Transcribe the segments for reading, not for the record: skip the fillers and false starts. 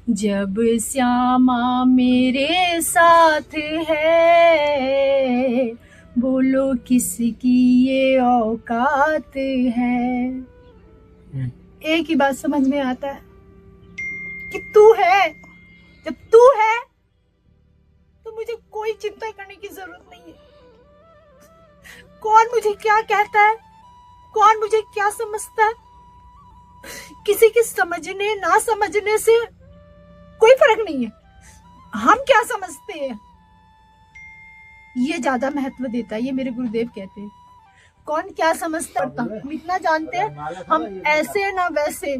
जब श्यामा मेरे साथ है, बोलो किसकी ये औकात है। एक ही बात समझ में आता है कि तू है, जब तू है तो मुझे कोई चिंता करने की जरूरत नहीं है। कौन मुझे क्या कहता है, कौन मुझे क्या समझता है, किसी के समझने ना समझने से कोई फर्क नहीं है। हम क्या समझते हैं ये ज्यादा महत्व देता है, ये मेरे गुरुदेव कहते हैं। कौन क्या समझता है हम इतना जानते हैं, हम ऐसे ना वैसे,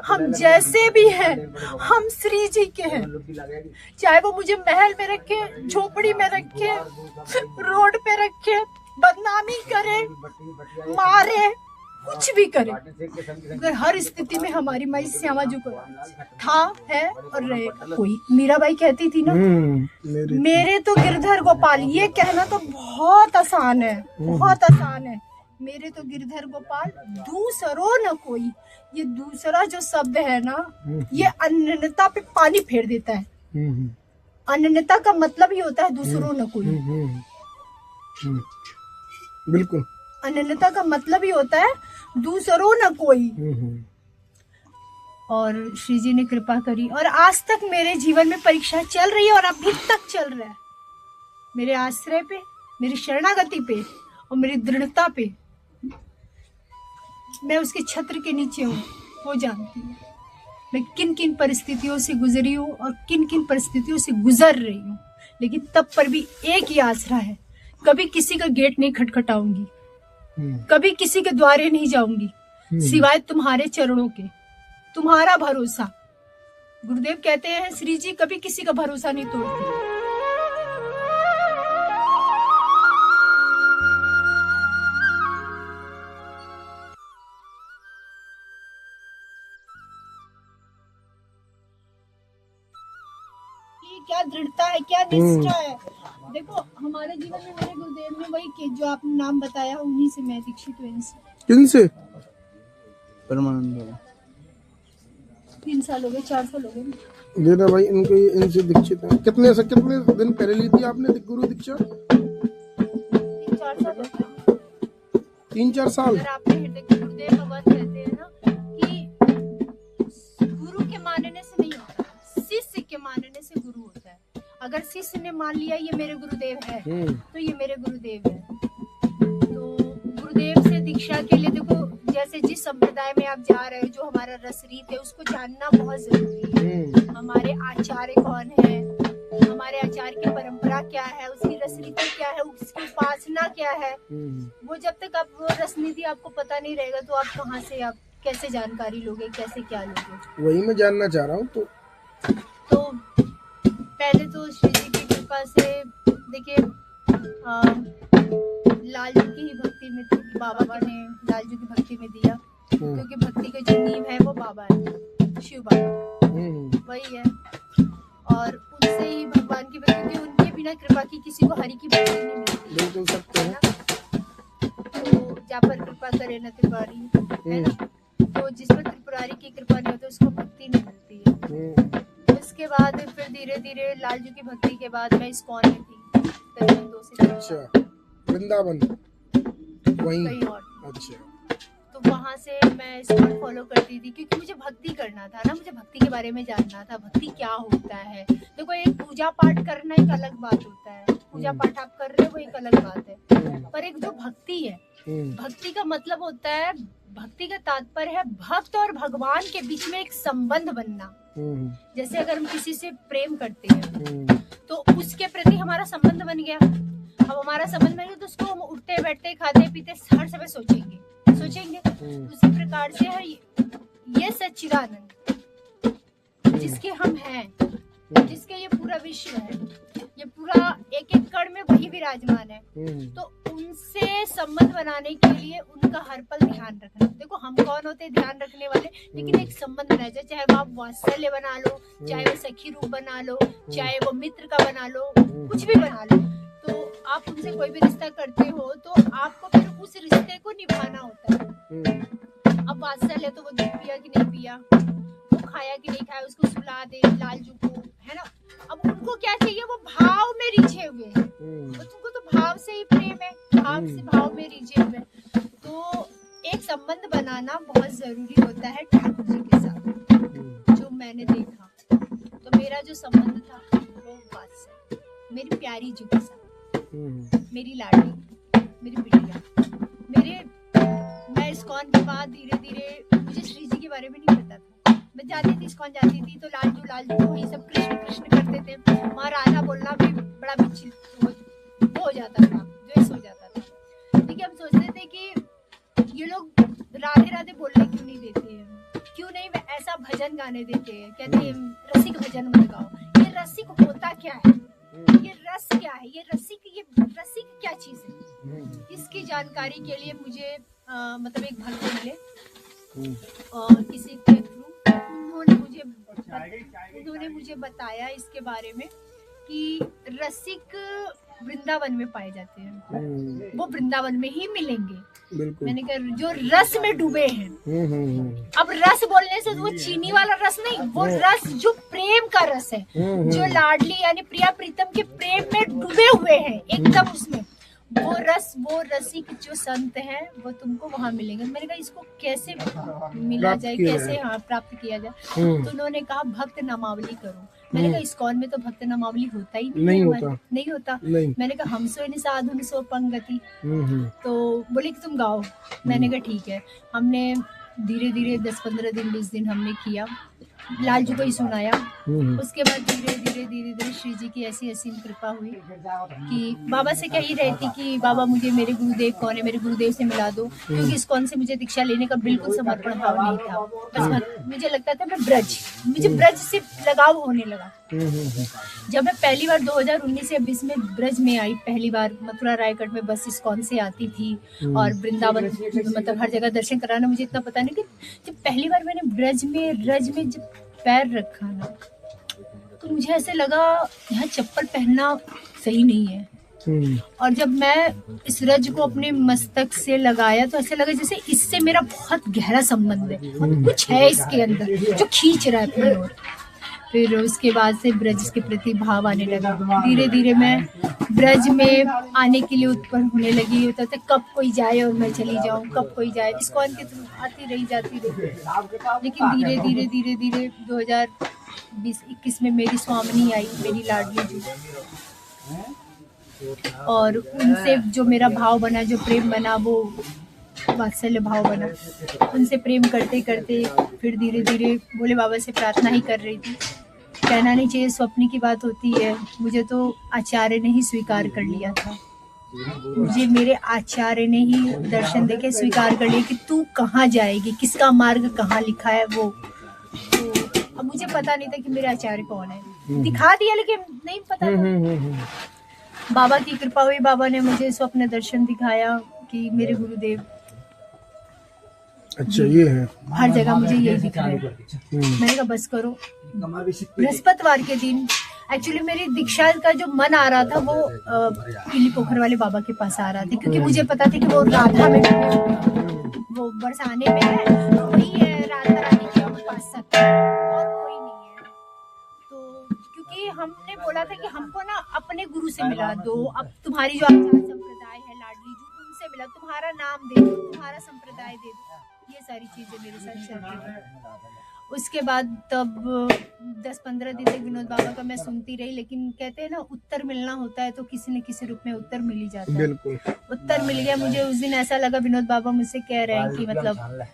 हम जैसे भी हैं, हम श्री जी के हैं। चाहे वो मुझे महल में रखे, झोपड़ी में रखे, रोड पे रखे, बदनामी करे, मारे, कुछ भी करे, अगर हर स्थिति में हमारी माई श्यामा जी को था, है और रहेगा। कोई मीराबाई कहती थी ना, मेरे तो गिरधर गोपाल, ये कहना तो बहुत आसान है, बहुत आसान है। मेरे तो गिरधर गोपाल दूसरो न कोई। ये दूसरा जो शब्द है ना, ये अनन्यता पे पानी फेर देता है। अनन्यता का मतलब ही होता है दूसरो न कोई। बिल्कुल, अनन्यता का मतलब ही होता है दूसरो न कोई। और श्री जी ने कृपा करी और आज तक मेरे जीवन में परीक्षा चल रही है और अभी तक चल रहा है। मेरे आश्रय पे, मेरी शरणागति पे और मेरी दृढ़ता पे मैं उसके छत्र के नीचे हूँ, वो जानती है मैं किन किन परिस्थितियों से गुजरी हूँ और किन किन परिस्थितियों से गुजर रही हूँ। लेकिन तब पर भी एक ही आसरा है, कभी किसी का गेट नहीं खटखटाऊंगी, कभी किसी के द्वारे नहीं जाऊंगी, सिवाय तुम्हारे चरणों के। तुम्हारा भरोसा, गुरुदेव कहते हैं श्री जी कभी किसी का भरोसा नहीं तोड़ती। क्या दृढ़ता है, क्या निष्ठा है। देखो हमारे जीवन में मेरे गुरुदेव ने वही कि जो आपने नाम बताया, उन्हीं से मैं दीक्षित हूँ। किनसे? परमानंद। 3 साल हो गए, 4 साल हो गए। मीरा भाई इनसे दीक्षित है। कितने दिन पहले ली थी आपने गुरु दीक्षा? 3-4 साल हो गए। 3-4 साल। अगर आपने गुरुदेव भगवान कहते हैं ना कि गुरु के मानने से नहीं होता, शिष्य के मानने से गुरु होता है। अगर शिष्य ने मान लिया ये मेरे गुरुदेव है तो ये मेरे गुरुदेव है। तो गुरुदेव से दीक्षा के लिए देखो, जैसे जिस संप्रदाय में आप जा रहे हो, जो हमारा रसरीत है उसको जानना बहुत जरूरी है। हमारे आचार्य कौन है, हमारे आचार्य की परंपरा क्या है, उसकी रसनीति क्या है, उसकी उपासना क्या है, वो जब तक आप वो रसनीति आपको पता नहीं रहेगा तो आप कहाँ से, आप कैसे जानकारी लोगे, कैसे क्या लोगे। वही मैं जानना चाह रहा हूँ। तो पहले तो श्री जी की कृपा से देखिए, लालजू की ही भक्ति में थी, बाबा ने लालजू की भक्ति में दिया, क्योंकि भक्ति का जो नींव है वो बाबा है, शिव बाबा वही है। और उनसे ही भगवान की भक्ति, उनके बिना कृपा की किसी को हरि की भक्ति नहीं मिलती। बिल्कुल सत्य है। तो जा पर कृपा करे न त्रिपुरारी, है ना। तो जिस पर त्रिपुरारी की कृपा नहीं होती उसको भक्ति नहीं मिलती है। उसके बाद फिर धीरे धीरे लालजू की भक्ति के बाद मैं इस्कॉन में थी करीबन 2 से 3 साल। अच्छा, वृंदावन वहीं? कहीं और। अच्छा। तो वहाँ से मैं इस्कॉन फॉलो करती थी, क्योंकि मुझे भक्ति करना था ना, मुझे भक्ति के बारे में जानना था, भक्ति क्या होता है। देखो एक पूजा पाठ करना एक अलग बात होता है, पूजा पाठ आप कर रहे हो वो एक अलग बात है, पर एक जो भक्ति है, भक्ति का मतलब होता है, भक्ति का तात्पर्य है भक्त और भगवान के बीच में एक संबंध बनना। जैसे अगर हम किसी से प्रेम करते हैं तो उसके प्रति हमारा संबंध बन गया। अब हमारा संबंध बन गया तो उसको हम उठते बैठते खाते पीते हर समय सोचेंगे। उसी प्रकार से है ये सच्चिदानंद, जिसके हम हैं, जिसके ये पूरा विश्व है, ये पूरा एक एक कण में वही विराजमान है। तो उनसे संबंध बनाने के लिए उनका हर पल ध्यान रखना। देखो हम कौन होते हैं ध्यान रखने वाले, लेकिन एक संबंध बनाया जाए, चाहे वो आप वात्सल्य बना लो, चाहे वो सखी रूप बना लो, चाहे वो मित्र का बना लो, कुछ भी बना लो। तो आप उनसे कोई भी रिश्ता करते हो तो आपको फिर उस रिश्ते को निभाना होता है। अब वात्सल्य तो वो दूध पिया कि नहीं पिया, वो खाया कि नहीं खाया, उसको सुला दे लालजू को, है ना। अब उनको क्या चाहिए, वो भाव में रिझे हुए हैं, तो तुमको तो भाव से ही प्रेम है, भाव से भाव में रिझे हुए। तो एक संबंध बनाना बहुत जरूरी होता है ठाकुर जी के साथ, जो मैंने देखा। तो मेरा जो संबंध था वो वात्सल्य, मेरी प्यारी जी के साथ, मेरी लाडली, मेरी बिटिया, मैं इस्कॉन के बाद धीरे धीरे, मुझे श्री जी के बारे में नहीं पता था। मैं जाती थी इस्कॉन जाती थी तो लालजू वही सब कृष्ण कृष्ण करते थे, वहाँ राधा बोलना भी बड़ा विचलित हो जाता था, द्वेष हो जाता था। लेकिन हम सोचते थे कि ये लोग राधे राधे बोलने क्यों नहीं देते हैं, क्यों नहीं ऐसा भजन गाने देते हैं, कहते हैं रसिक भजन मत गाओ। ये रसिक होता क्या है, ये रस क्या है, ये रसिक क्या चीज है, इसकी जानकारी के लिए मुझे मतलब एक भक्त मिले और किसी के थ्रू उन्होंने मुझे बताया इसके बारे में कि रसिक वृंदावन में पाए जाते हैं, वो वृंदावन में ही मिलेंगे। मैंने कहा जो रस में डूबे हैं। अब रस बोलने से वो चीनी वाला रस नहीं, वो रस जो प्रेम का रस है, जो लाडली यानी प्रिया प्रीतम के प्रेम में डूबे हुए हैं एकदम उसमें, वो रसिक जो संत हैं वो तुमको वहाँ मिलेंगे। मैंने कहा इसको कैसे मिला जाए, कैसे प्राप्त किया जाए। तो उन्होंने कहा भक्त नामावली करो। मैंने कहा इस्कॉन में तो भक्त नामावली होता ही नहीं होता। मैंने कहा हम सो साधु सो पंगति, तो बोले कि तुम गाओ। मैंने कहा ठीक है। हमने धीरे धीरे 10-15 दिन 20 दिन हमने किया, लालजू को ही सुनाया। उसके बाद धीरे धीरे श्री जी की ऐसी असीम कृपा हुई कि बाबा से कह ही रही थी कि बाबा मुझे मेरे गुरुदेव कौन है, मेरे गुरुदेव से मिला दो, क्योंकि इस्कॉन से मुझे दीक्षा लेने का बिल्कुल समर्पण भाव नहीं था। बस मुझे लगता था मुझे ब्रज से लगाव होने लगा। जब मैं पहली बार 2019 या 20 में ब्रज में आई, पहली बार मथुरा रायगढ़ में बस इस्कॉन से आती थी और वृंदावन मतलब हर जगह दर्शन कराना, मुझे इतना पता नहीं। कि जब पहली बार मैंने रज में जब पैर रखा ना, तो मुझे ऐसे लगा यहाँ चप्पल पहनना सही नहीं है। और जब मैं इस रज को अपने मस्तक से लगाया तो ऐसे लगा जैसे इससे मेरा बहुत गहरा संबंध है, कुछ है इसके अंदर जो खींच रहा है अपनी ओर। फिर उसके बाद से ब्रज के प्रति भाव आने लगा। धीरे धीरे मैं ब्रज में आने के लिए उत्पन्न होने लगी। होता था कब कोई जाए और मैं चली जाऊं, कब कोई जाए। इस्कॉन के थ्रू आती रही जाती रही। लेकिन धीरे धीरे 2020-21 में मेरी स्वामिनी आई, मेरी लाडली जी, और उनसे जो मेरा भाव बना, जो प्रेम बना, वो वात्सल्य भाव बना। उनसे प्रेम करते करते फिर धीरे धीरे भोले बाबा से प्रार्थना ही कर रही थी। कहना नहीं चाहिए, स्वप्न की बात होती है। मुझे तो आचार्य ने ही स्वीकार कर लिया था। मुझे मेरे आचार्य ने ही दर्शन देके स्वीकार कर लिया कि तू कहाँ जाएगी, किसका मार्ग कहाँ लिखा है वो। तो अब मुझे पता नहीं था कि मेरे आचार्य कौन है। दिखा दिया लेकिन नहीं पता था। बाबा की कृपा हुई, बाबा ने मुझे स्वप्न दर्शन दिखाया कि मेरे गुरुदेव अच्छा ये है, हर जगह मुझे यही दिख रहा है। मैंने कहा बस करो। बृहस्पतिवार के दिन एक्चुअली मेरी दीक्षा का जो मन आ रहा था वो पीली पोखर वाले बाबा के पास आ रहा था, क्योंकि मुझे पता था कि वो राधा में वो बरसाने में है, तो वही है राधा रानी के पास और कोई नहीं है। तो क्योंकि हमने बोला था कि हमको ना अपने गुरु से मिला दो, अब तुम्हारी जो आचार संप्रदाय है लाडली जी, उनसे मिला, तुम्हारा नाम दे दो, तुम्हारा संप्रदाय दे दो। ये सारी चीजें मेरे साथ चल रही थी। उसके बाद तब 10-15 दिन तक विनोद बाबा का मैं सुनती रही, लेकिन कहते हैं ना उत्तर मिलना होता है तो किसी न किसी रूप में उत्तर मिल ही जाता है। बिल्कुल उत्तर मिल गया मुझे। उस दिन ऐसा लगा विनोद बाबा मुझसे कह रहे हैं कि मतलब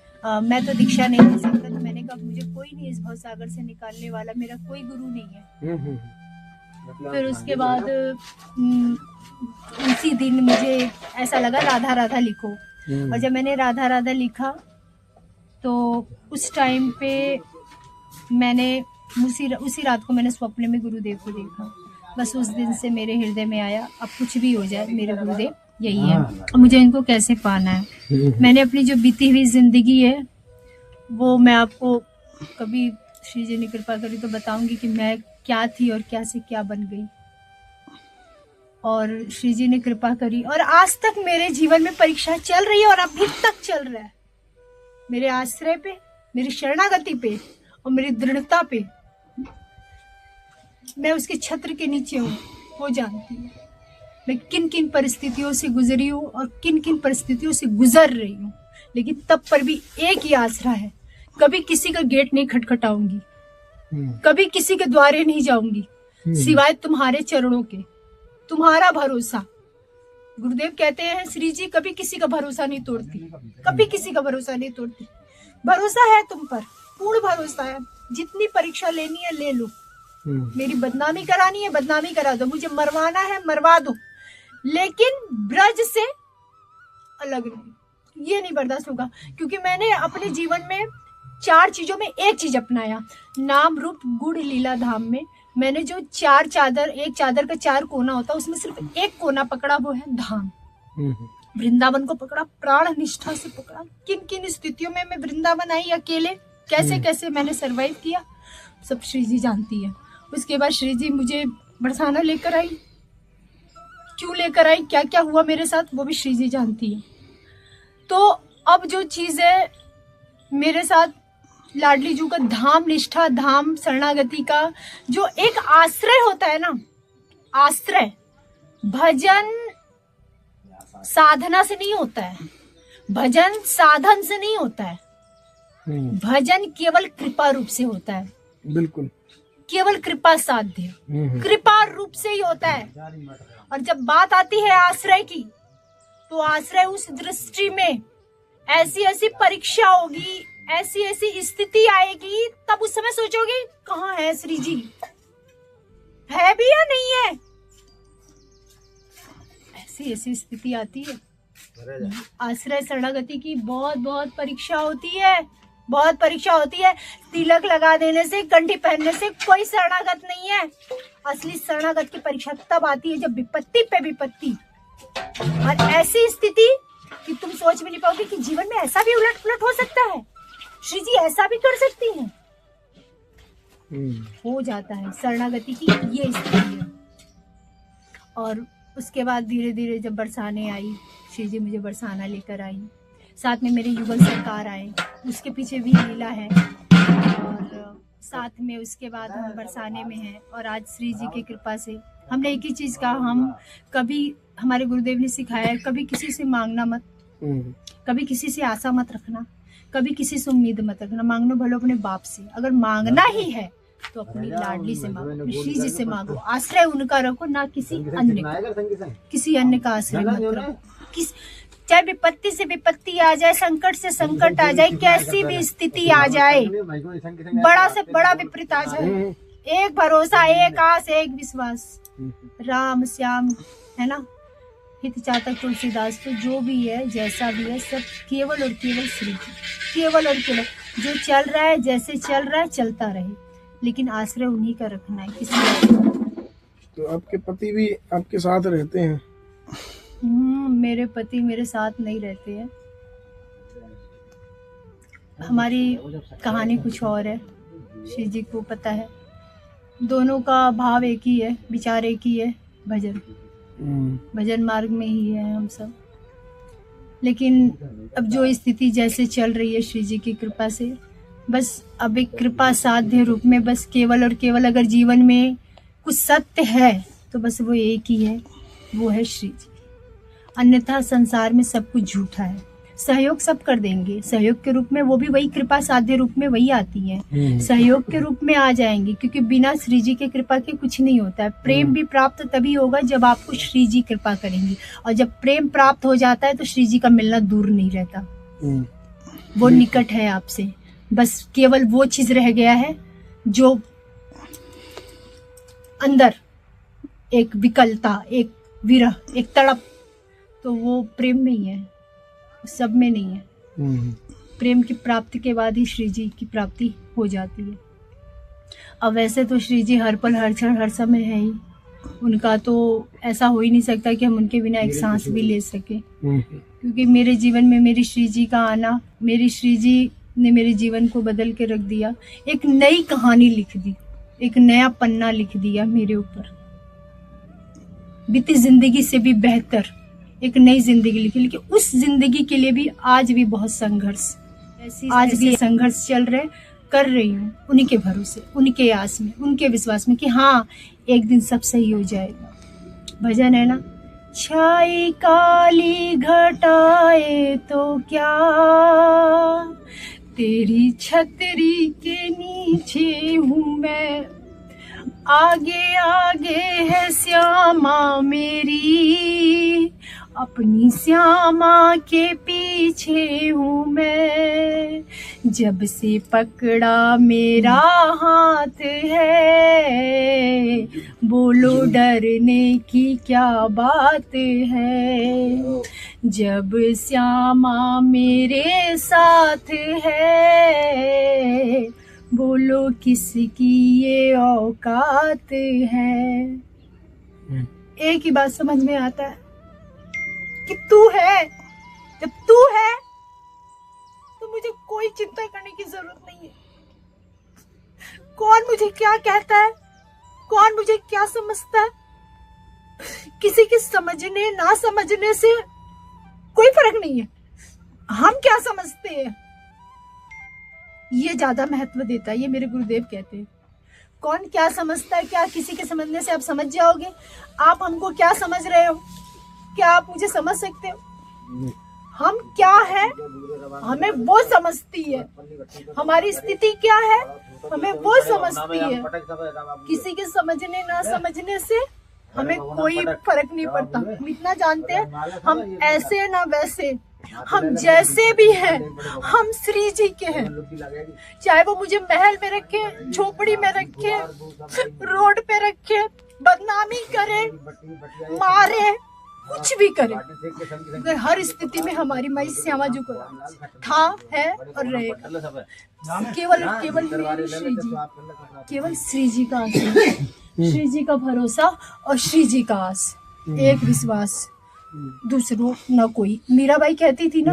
मैं तो दीक्षा नहीं दे सकता। तो मैंने कहा मुझे कोई नहीं इस भवसागर से निकालने वाला, मेरा कोई गुरु नहीं है। फिर उसके बाद उसी दिन मुझे ऐसा लगा राधा राधा लिखो, और जब मैंने राधा राधा लिखा तो उस टाइम पे मैंने उसी रात को मैंने स्वप्न में गुरुदेव को देखा। बस उस दिन से मेरे हृदय में आया, अब कुछ भी हो जाए मेरे गुरुदेव यही है, और मुझे इनको कैसे पाना है। मैंने अपनी जो बीती हुई जिंदगी है वो मैं आपको कभी श्री जी ने कृपा करी तो बताऊंगी कि मैं क्या थी और क्या से क्या बन गई। और श्री जी ने कृपा करी और आज तक मेरे जीवन में परीक्षा चल रही है और अभी तक चल रहा है। मेरे आश्रय पे, मेरी शरणागति पे और मेरी दृढ़ता पे मैं उसके छत्र के नीचे हूँ, वो जानती है मैं किन किन परिस्थितियों से गुजरी हूँ और किन किन परिस्थितियों से गुजर रही हूँ। लेकिन तब पर भी एक ही आसरा है, कभी किसी का गेट नहीं खटखटाऊंगी, कभी किसी के द्वारे नहीं जाऊंगी, सिवाय तुम्हारे चरणों के। तुम्हारा भरोसा, गुरुदेव कहते हैं श्री जी कभी किसी का भरोसा नहीं तोड़ती, कभी किसी का भरोसा नहीं तोड़ती। भरोसा है तुम पर, पूर्ण भरोसा है। जितनी परीक्षा लेनी है ले लो, मेरी बदनामी करानी है बदनामी करा दो, मुझे मरवाना है मरवा दो, लेकिन ब्रज से अलग नहीं, ये नहीं बर्दाश्त होगा। क्योंकि मैंने अपने जीवन में 4 चीजों में एक चीज अपनाया, नाम रूप गुण लीला धाम में मैंने जो 4 चादर, एक चादर का 4 कोना होता है, उसमें सिर्फ एक कोना पकड़ा, वो है धाम। वृंदावन को पकड़ा, प्राण निष्ठा से पकड़ा। किन किन स्थितियों में मैं वृंदावन आई अकेले, कैसे कैसे मैंने सरवाइव किया, सब श्री जी जानती है। उसके बाद श्री जी मुझे बरसाना लेकर आई, क्यों लेकर आई, क्या क्या हुआ मेरे साथ, वो भी श्री जी जानती है। तो अब जो चीज है मेरे साथ, लाडली जू का धाम निष्ठा, धाम शरणागति का जो एक आश्रय होता है ना, आश्रय भजन साधना से नहीं होता है, भजन साधन से नहीं होता है, भजन केवल कृपा रूप से होता है। बिल्कुल, केवल कृपा साध्य, कृपा रूप से ही होता है। और जब बात आती है आश्रय की, तो आश्रय उस दृष्टि में ऐसी ऐसी परीक्षा होगी, ऐसी ऐसी स्थिति आएगी, तब उस समय सोचोगे कहाँ है श्री जी, है भी या नहीं है। ऐसी ऐसी स्थिति आती है। आश्रय शरणागति की बहुत बहुत परीक्षा होती है, बहुत परीक्षा होती है। तिलक लगा देने से, कंठी पहनने से कोई शरणागत नहीं है। असली शरणागत की परीक्षा तब आती है जब विपत्ति पे विपत्ति, और ऐसी स्थिति कि तुम सोच भी नहीं पाओगे कि जीवन में ऐसा भी उलट पुलट हो सकता है, श्री जी ऐसा भी कर सकती हैं। हो जाता है शरणागति की ये स्थिति है। और उसके बाद धीरे धीरे जब बरसाने आई, श्री जी मुझे बरसाना लेकर आई, साथ में मेरे युगल सरकार आए, उसके पीछे भी लीला है। और साथ में उसके बाद हम बरसाने में हैं, और आज श्री जी की कृपा से हमने एक ही चीज कहा, हम कभी, हमारे गुरुदेव ने सिखाया है, कभी किसी से मांगना मत, कभी किसी से आशा मत रखना, कभी किसी से उम्मीद मत रखना। मांगना भलो अपने बाप से, अगर मांगना ही है तो अपनी लाडली से मांगो, श्री जी से मांगो। आश्रय उनका रखो, ना किसी अन्य का, किसी अन्य का आश्रय मत रखो। चाहे विपत्ति से विपत्ति आ जाए, संकट से संकट आ जाए, कैसी भी स्थिति आ जाए, बड़ा से बड़ा विपरीत आ जाए, एक भरोसा, एक आस, एक विश्वास, राम श्याम है ना, हित चातक तुलसीदास, तो जो भी है जैसा भी है सब केवल और केवल श्री जी, केवल और केवल। जो चल रहा है, जैसे चल रहा है चलता रहे, लेकिन आश्रय उन्हीं का रखना है, किसी। तो आपके पति भी आपके साथ रहते हैं? मेरे पति मेरे साथ नहीं रहते हैं। हमारी कहानी कुछ और है, श्री जी को पता है। दोनों का भाव एक ही है, विचार एक ही है, भजन, भजन मार्ग में ही है हम सब। लेकिन अब जो स्थिति जैसे चल रही है श्री जी की कृपा से, बस अब एक कृपा साध्य रूप में, बस केवल और केवल अगर जीवन में कुछ सत्य है तो बस वो एक ही है, वो है श्री जी। अन्यथा संसार में सब कुछ झूठा है। सहयोग सब कर देंगे, सहयोग के रूप में वो भी वही कृपा साध्य रूप में वही आती है, सहयोग के रूप में आ जाएंगी, क्योंकि बिना श्री जी के कृपा के कुछ नहीं होता है। प्रेम भी प्राप्त तभी होगा जब आपको श्री जी कृपा करेंगी, और जब प्रेम प्राप्त हो जाता है तो श्री जी का मिलना दूर नहीं रहता, वो निकट है आपसे। बस केवल वो चीज रह गया है जो अंदर एक विकलता, एक विरह, एक तड़प, तो वो प्रेम में ही है, सब में नहीं है। प्रेम की प्राप्ति के बाद ही श्री जी की प्राप्ति हो जाती है। अब वैसे तो श्री जी हर पल हर क्षण हर समय है ही, उनका तो ऐसा हो ही नहीं सकता कि हम उनके बिना एक सांस भी ले सके। क्योंकि मेरे जीवन में मेरी श्री जी का आना, मेरी श्री जी ने मेरे जीवन को बदल के रख दिया, एक नई कहानी लिख दी, एक नया पन्ना लिख दिया मेरे ऊपर। बीती जिंदगी से भी बेहतर एक नई जिंदगी लिखी, लेकिन उस जिंदगी के लिए भी आज भी बहुत संघर्ष, आज भी संघर्ष चल रहे। कर रही हूँ उन्हीं के भरोसे, उनके आस में, उनके विश्वास में कि हाँ एक दिन सब सही हो जाएगा। भजन है ना, छाई काली घटाए तो क्या, तेरी छतरी के नीचे हूँ मैं, आगे आगे है श्यामा मेरी, अपनी श्यामा के पीछे हूँ मैं, जब से पकड़ा मेरा हाथ है, बोलो डरने की क्या बात है, जब श्यामा मेरे साथ है, बोलो किसकी ये औकात है। एक ही बात समझ में आता है कि तू है, जब तू है तो मुझे कोई चिंता करने की जरूरत नहीं है। कौन मुझे क्या कहता है, कौन मुझे क्या समझता है, किसी के समझने ना समझने से कोई फर्क नहीं है। हम क्या समझते हैं ये ज्यादा महत्व देता है, ये मेरे गुरुदेव कहते हैं। कौन क्या समझता है, क्या किसी के समझने से आप समझ जाओगे? आप हमको क्या समझ रहे हो? क्या आप मुझे समझ सकते हो? हम क्या है हमें वो समझती है, हमारी स्थिति क्या है हमें वो समझती है। किसी के समझने ना समझने से हमें कोई फर्क नहीं पड़ता। हम इतना जानते हैं हम ऐसे ना वैसे, हम जैसे भी हैं हम श्री जी के हैं। चाहे वो मुझे महल में रखे, झोपड़ी में रखे, रोड पे रखे, बदनामी करे, मारे, कुछ भी करे, अगर हर स्थिति में हमारी माई श्यामा जी को था, है और रहेगा। केवल केवल श्री जी, केवल श्री जी का आस, श्री जी का भरोसा और श्री जी का आस, एक विश्वास, दूसरों न कोई। मीराबाई कहती थी ना,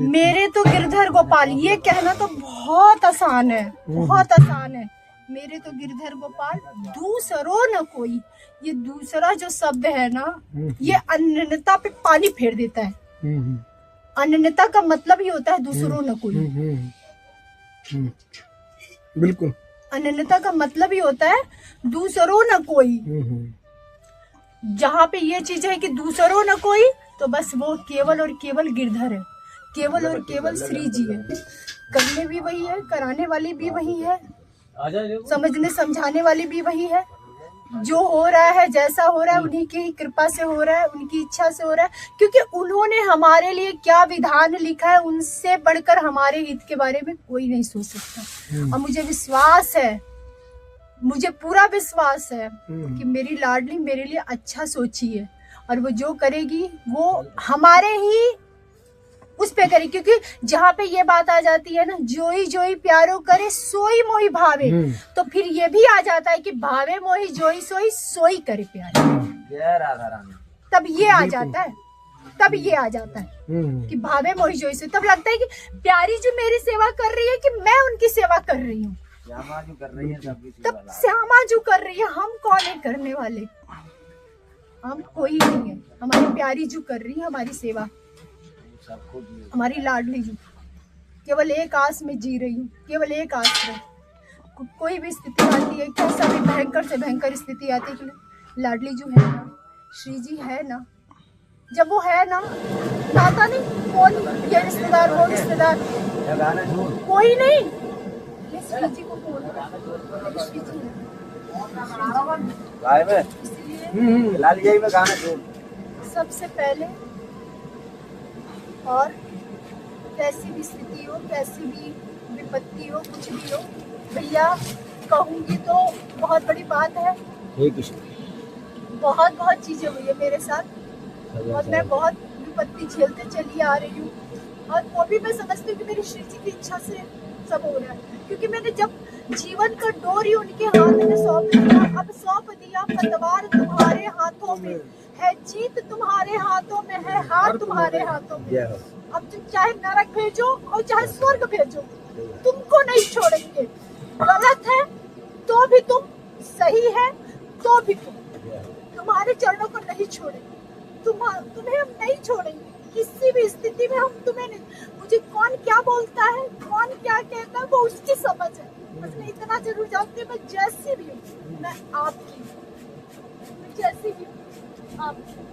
मेरे तो गिरधर गोपाल, ये कहना तो बहुत आसान है, बहुत आसान है। मेरे तो गिरधर गोपाल दूसरों न कोई। ये दूसरा जो शब्द है ना, ये अनन्यता पे पानी फेर देता है। अनन्यता का मतलब ही होता है दूसरों न कोई। बिल्कुल, अनन्यता का मतलब ही होता है दूसरों न कोई। जहाँ पे ये चीज है कि दूसरों न कोई, तो बस वो केवल और केवल गिरधर है, केवल और केवल श्री जी है। करने भी वही है, कराने वाली भी वही है, समझने समझाने वाली भी वही है। जो हो रहा है, जैसा हो रहा है, उन्हीं की कृपा से हो रहा है, उनकी इच्छा से हो रहा है। क्योंकि उन्होंने हमारे लिए क्या विधान लिखा है, उनसे बढ़कर हमारे हित के बारे में कोई नहीं सोच सकता। और मुझे विश्वास है, मुझे पूरा विश्वास है कि मेरी लाडली मेरे लिए अच्छा सोची है, और वो जो करेगी वो हमारे ही उस पे करेगी। क्योंकि जहाँ पे ये बात आ जाती है ना, जोई जोई प्यारो करे सोई मोही भावे, तो फिर ये भी आ जाता है कि भावे मोही जोई सोई सोई करे प्यारे। तब ये आ जाता है, तब ये आ जाता है कि भावे मोही जोई सोई। तब लगता है कि प्यारी जो मेरी सेवा कर रही है कि मैं उनकी सेवा कर रही हूँ। तब श्यामा जो कर रही है, हम कौन है करने वाले? हम कोई नहीं है। हमारी प्यारी जो कर रही है हमारी सेवा, हमारी लाडली जी, केवल एक आस में जी रही हूँ, केवल एक आस में। कोई भी स्थिति आती है, कैसा भी भयंकर से भयंकर स्थिति आती है कि लाडली जो है ना, श्री जी है ना, जब वो है ना, नाता नहीं, कौन ये रिश्तेदार वो रिश्तेदार, कोई नहीं, ये श्री जी को बोल श्री जी है। सबसे पहले, और कैसी भी स्थिति हो, कैसी भी विपत्ति हो, कुछ भी हो, भैया कहूंगी तो बहुत बड़ी बात है। बहुत बहुत चीजें हुई है मेरे साथ, और मैं बहुत विपत्ति झेलते चली आ रही हूँ, और वो भी मैं समझती हूँ कि मेरी श्री जी की इच्छा से सब हो रहा है। क्योंकि मैंने जब जीवन का डोरी उनके हाथ में सौंप दिया, अब सौंप दिया पतवार तुम्हारे हाथों में है, जीत तुम्हारे हाथों में है, हाथ तुम्हारे हाथों में। अब तुम चाहे नरक भेजो और चाहे स्वर्ग भेजो, तुमको नहीं छोड़ेंगे। गलत है तो भी तुम, सही है तो भी तुम, तुम्हारे चरणों को नहीं छोड़ेंगे, तुम्हें हम नहीं छोड़ेंगे। किसी भी स्थिति में हम तुम्हें नहीं, मुझे कौन क्या बोलता है, कौन क्या कहता है, वो उसकी समझ है। बस मैं इतना जरूर जानती हूँ, मैं जैसी भी हूँ, मैं आपकी हूँ, मैं जैसी भी हूँ आपकी।